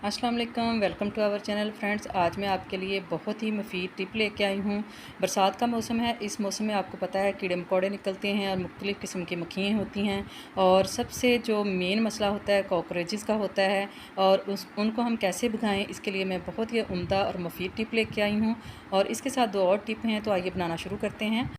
अस्सलाम वालेकुम, welcome to our channel. Friends, आज मैं आपके लिए बहुत ही मुफीद टिप लेके आई हूँ। बरसात का मौसम है। इस मौसम में आपको पता है कीड़े मकोड़े निकलते हैं और मुख्तलिफ़ किस्म की मक्खियाँ होती हैं। और सबसे जो मेन मसला होता है कॉकरोचेस का होता है, और उनको हम कैसे भगाएं, इसके लिए मैं बहुत ही उम्दा और मुफीद टिप लेके आई हूँ। और इसके साथ दो और टिप हैं, तो आइए बनाना शुरू करते हैं।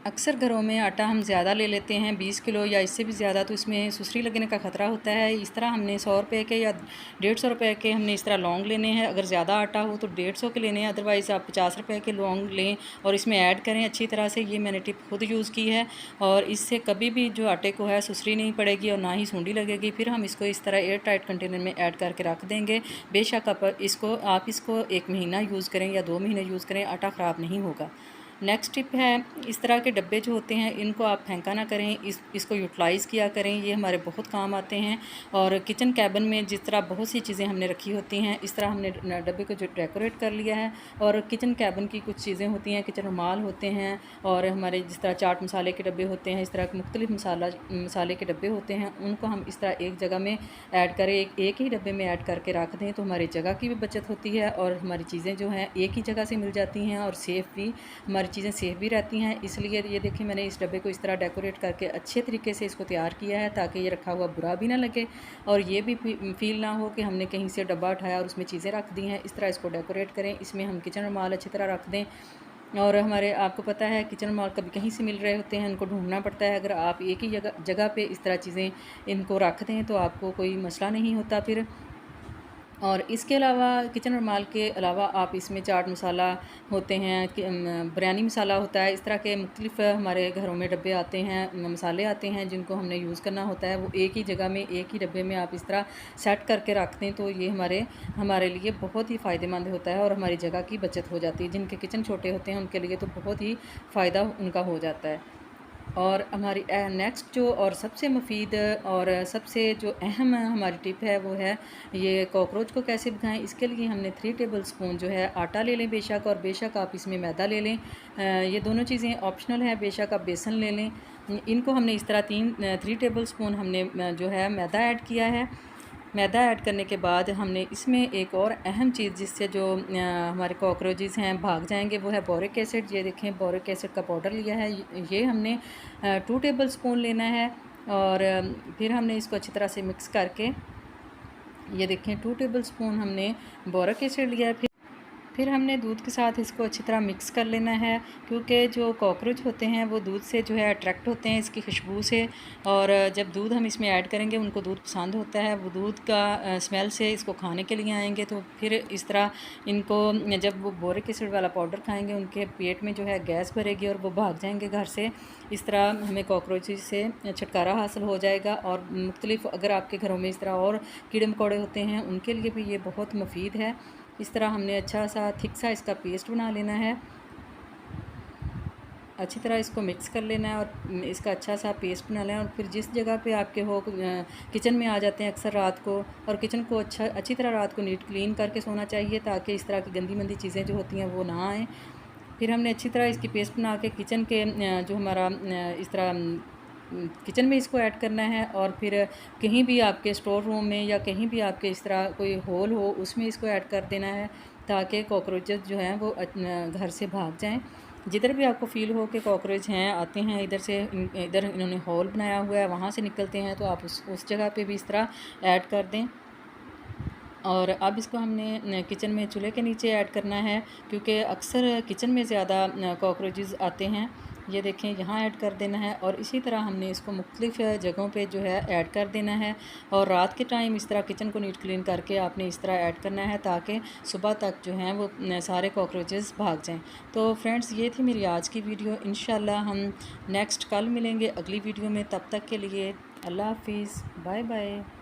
अक्सर घरों में आटा हम ज़्यादा ले लेते हैं, 20 किलो या इससे भी ज़्यादा, तो इसमें सुसरी लगने का ख़तरा होता है। इस तरह हमने 100 रुपये के या 150 रुपये के हमने इस तरह लौंग लेने हैं। अगर ज़्यादा आटा हो तो 150 के लेने हैं, अदरवाइज़ आप 50 रुपये के लौंग लें और इसमें ऐड करें अच्छी तरह से। ये मैंने टिप खुद यूज़ की है और इससे कभी भी जो आटे को है सुसरी नहीं पड़ेगी और ना ही सूंडी लगेगी। फिर हम इसको इस तरह एयर टाइट कंटेनर में ऐड करके रख देंगे। बेशक आप इसको 1 महीना यूज़ करें या 2 महीने यूज़ करें, आटा ख़राब नहीं होगा। नेक्स्ट टिप है, इस तरह के डब्बे जो होते हैं इनको आप फेंका ना करें, इसको यूटिलाइज़ किया करें। ये हमारे बहुत काम आते हैं। और किचन कैबिन में जिस तरह बहुत सी चीज़ें हमने रखी होती हैं, इस तरह हमने डब्बे को जो डेकोरेट कर लिया है। और किचन कैबिन की कुछ चीज़ें होती हैं, किचन रुमाल होते हैं, और हमारे जिस तरह चाट मसाले के डब्बे होते हैं, इस तरह के मुख्तलिफ मसाले के डब्बे होते हैं, उनको हम इस तरह एक जगह में ऐड करें, एक ही डब्बे में ऐड करके रख दें, तो हमारी जगह की भी बचत होती है और हमारी चीज़ें जो हैं एक ही जगह से मिल जाती हैं और सेफ़ भी, हमारी चीज़ें सेफ़ भी रहती हैं। इसलिए ये देखिए, मैंने इस डब्बे को इस तरह डेकोरेट करके अच्छे तरीके से इसको तैयार किया है, ताकि ये रखा हुआ बुरा भी ना लगे और ये भी फील ना हो कि हमने कहीं से डब्बा उठाया और उसमें चीज़ें रख दी हैं। इस तरह इसको डेकोरेट करें। इसमें हम किचन रुमाल अच्छी तरह रख दें। और हमारे, आपको पता है, किचन रुमाल कभी कहीं से मिल रहे होते हैं, उनको ढूंढना पड़ता है। अगर आप एक ही जगह पे इस तरह चीज़ें इनको रख दें तो आपको कोई मसला नहीं होता फिर। और इसके अलावा, किचन रुमाल के अलावा, आप इसमें चाट मसाला होते हैं, बिरयानी मसाला होता है, इस तरह के मुख्तलिफ़ हमारे घरों में डब्बे आते हैं, मसाले आते हैं जिनको हमने यूज़ करना होता है। वो एक ही जगह में, एक ही डब्बे में आप इस तरह सेट करके रखते हैं, तो ये हमारे लिए बहुत ही फ़ायदेमंद होता है और हमारी जगह की बचत हो जाती है। जिनके किचन छोटे होते हैं उनके लिए तो बहुत ही फ़ायदा उनका हो जाता है। और हमारी नेक्स्ट जो और सबसे मुफीद और सबसे जो अहम हमारी टिप है, वो है ये कॉकरोच को कैसे भगाएं। इसके लिए हमने 3 टेबल स्पून जो है आटा ले लें बेशक, और बेशक आप इसमें मैदा ले लें। ये दोनों चीज़ें ऑप्शनल है। बेशक आप बेसन ले लें। इनको हमने इस तरह 3 टेबल स्पून हमने जो है मैदा ऐड किया है। मैदा ऐड करने के बाद हमने इसमें एक और अहम चीज़, जिससे जो हमारे कॉकरोचेस हैं भाग जाएंगे, वो है बोरिक एसिड। ये देखें, बोरिक एसिड का पाउडर लिया है। ये हमने 2 टेबल स्पून लेना है। और फिर हमने इसको अच्छी तरह से मिक्स करके, ये देखें 2 टेबल स्पून हमने बोरिक एसिड लिया है। फिर हमने दूध के साथ इसको अच्छी तरह मिक्स कर लेना है, क्योंकि जो कॉकरोच होते हैं वो दूध से जो है अट्रैक्ट होते हैं, इसकी खुशबू से। और जब दूध हम इसमें ऐड करेंगे, उनको दूध पसंद होता है, वो दूध का स्मेल से इसको खाने के लिए आएंगे। तो फिर इस तरह इनको, जब वो बोरिक एसिड वाला पाउडर खाएंगे, उनके पेट में जो है गैस भरेगी और वो भाग जाएंगे घर से। इस तरह हमें कॉकरोच से छुटकारा हासिल हो जाएगा। और मुख्तलिफ, अगर आपके घरों में इस तरह और कीड़े मकोड़े होते हैं, उनके लिए भी ये बहुत मुफीद है। इस तरह हमने अच्छा सा थिक सा इसका पेस्ट बना लेना है। अच्छी तरह इसको मिक्स कर लेना है और इसका अच्छा सा पेस्ट बना लेना है। और फिर जिस जगह पे आपके हो, किचन में आ जाते हैं अक्सर रात को, और किचन को अच्छी तरह रात को नीट क्लीन करके सोना चाहिए, ताकि इस तरह की गंदी मंदी चीज़ें जो होती हैं वो ना आएँ। फिर हमने अच्छी तरह इसकी पेस्ट बना के किचन के जो हमारा इस तरह किचन में इसको ऐड करना है। और फिर कहीं भी आपके स्टोर रूम में या कहीं भी आपके इस तरह कोई होल हो, उसमें इसको ऐड कर देना है, ताकि कॉकरोचेस जो हैं वो घर से भाग जाएं। जिधर भी आपको फ़ील हो कि कॉकरोच हैं, आते हैं इधर से, इधर इन्होंने होल बनाया हुआ है, वहाँ से निकलते हैं, तो आप उस जगह पे भी इस तरह ऐड कर दें। और अब इसको हमने किचन में चूल्हे के नीचे ऐड करना है, क्योंकि अक्सर किचन में ज़्यादा कॉकरोचेस आते हैं। ये देखें, यहाँ ऐड कर देना है। और इसी तरह हमने इसको मुख्तलिफ़ जगहों पे जो है ऐड कर देना है। और रात के टाइम इस तरह किचन को नीट क्लीन करके आपने इस तरह ऐड करना है, ताकि सुबह तक जो हैं वो सारे कॉकरोचेस भाग जाएं। तो फ्रेंड्स, ये थी मेरी आज की वीडियो। इंशाल्लाह हम नेक्स्ट कल मिलेंगे अगली वीडियो में। तब तक के लिए अल्लाह हाफिज़, बाय बाय।